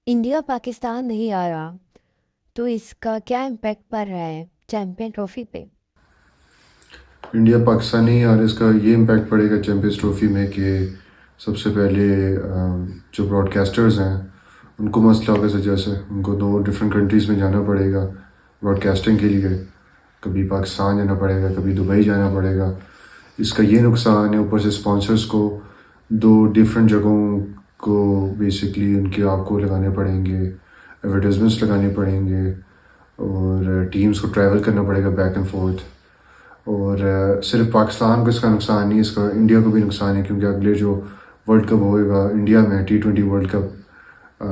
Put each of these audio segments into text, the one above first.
India Pakistan نہیں آ رہا تو اس کا کیا امپیکٹ پڑ رہا ہے چیمپئن ٹرافی پہ؟ انڈیا پاکستان نہیں آ رہا، اس کا یہ امپیکٹ پڑے گا چیمپئنز ٹرافی میں کہ سب سے پہلے جو براڈ کاسٹرز ہیں ان کو مسئلہ ہوگا، جیسے ان کو 2 ڈفرینٹ کنٹریز میں جانا پڑے گا براڈ کاسٹنگ کے لیے. کبھی پاکستان جانا پڑے گا، کبھی دبئی جانا پڑے گا. اس کا یہ نقصان ہے. اوپر سے اسپانسرز کو 2 ڈفرینٹ جگہوں کو بیسکلی ان کے آپ کو لگانے پڑیں گے، ایڈورٹائزمنٹس لگانے پڑیں گے، اور ٹیمز کو ٹریول کرنا پڑے گا بیک اینڈ فورتھ. اور صرف پاکستان کو اس کا نقصان نہیں، اس کا انڈیا کو بھی نقصان ہے، کیونکہ اگلے جو ورلڈ کپ ہوئے گا انڈیا میں T20 ورلڈ کپ،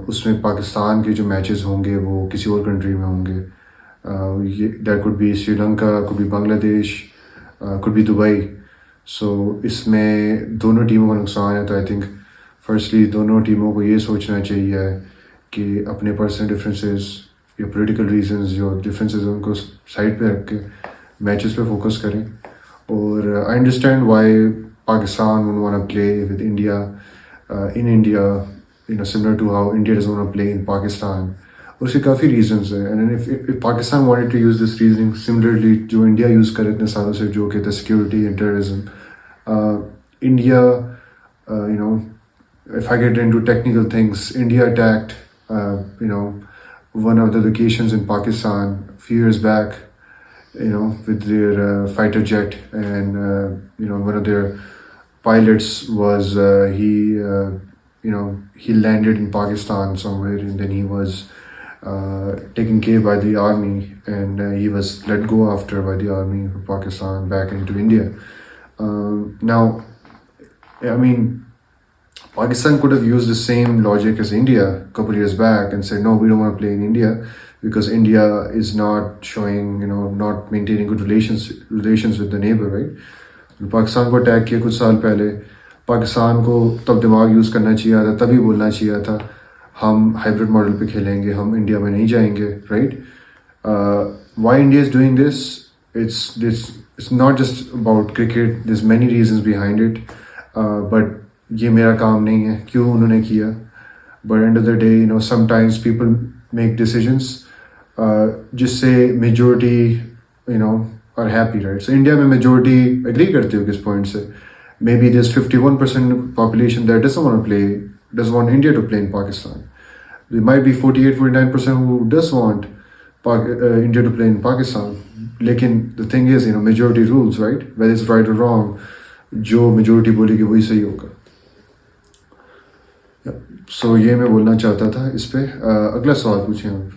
اس میں پاکستان کے جو میچز ہوں گے وہ کسی اور کنٹری میں ہوں گے. That could be Sri Lanka, could be Bangladesh, could be Dubai. So اس میں دونوں ٹیموں کا نقصان ہے. تو آئی تھنک فرسٹلی دونوں ٹیموں کو یہ سوچنا چاہیے کہ اپنے پرسنل ڈفرینسز یا پولیٹیکل ریزنز جو ڈفرینسز ہیں ان کو سائڈ پہ رکھ کے میچز پہ فوکس کریں. اور I understand why Pakistan would want play with India in India similar to how India doesn't want play in Pakistan. اور اس کے کافی ریزنز ہیں. And if Pakistan wanted to use this reasoning similarly جو انڈیا یوز کرے اتنے سالوں سے، جو کہ security and terrorism. India if I get into technical things, India attacked one of the locations in Pakistan a few years back, with their fighter jet, and one of their pilots was he landed in Pakistan somewhere, and then he was taken care by the army, and he was let go after by the army of Pakistan back into India. Now, I mean, Pakistan could have used the same logic as India a couple years back and said, no, we don't want to play in India because India is not showing, not maintaining good relations with the neighbor, right? Pakistan کو attack کیا کچھ سال پہلے. پاکستان کو تب دماغ use کرنا چاہیے تھا، تبھی بولنا چاہیے تھا ہم ہائبرڈ ماڈل پہ کھیلیں گے، ہم انڈیا میں نہیں جائیں گے، right? Why India is doing this? It's not just about cricket, there is many reasons behind it. But یہ میرا کام نہیں ہے کیوں انہوں نے کیا. But end of the day sometimes people make decisions جس سے majority are happy, right? So India میں میجورٹی ایگری کرتی ہو کس پوائنٹ سے. Maybe there is 51% population that doesn't want India to play in Pakistan. There might be 48-49% who does want India to play in Pakistan. لیکن the thing is, majority rules, right? Whether it's right or wrong, جو majority بولے گی وہی صحیح ہوگا. سو یہ میں بولنا چاہتا تھا اس پہ. اگلا سوال پوچھیں آپ.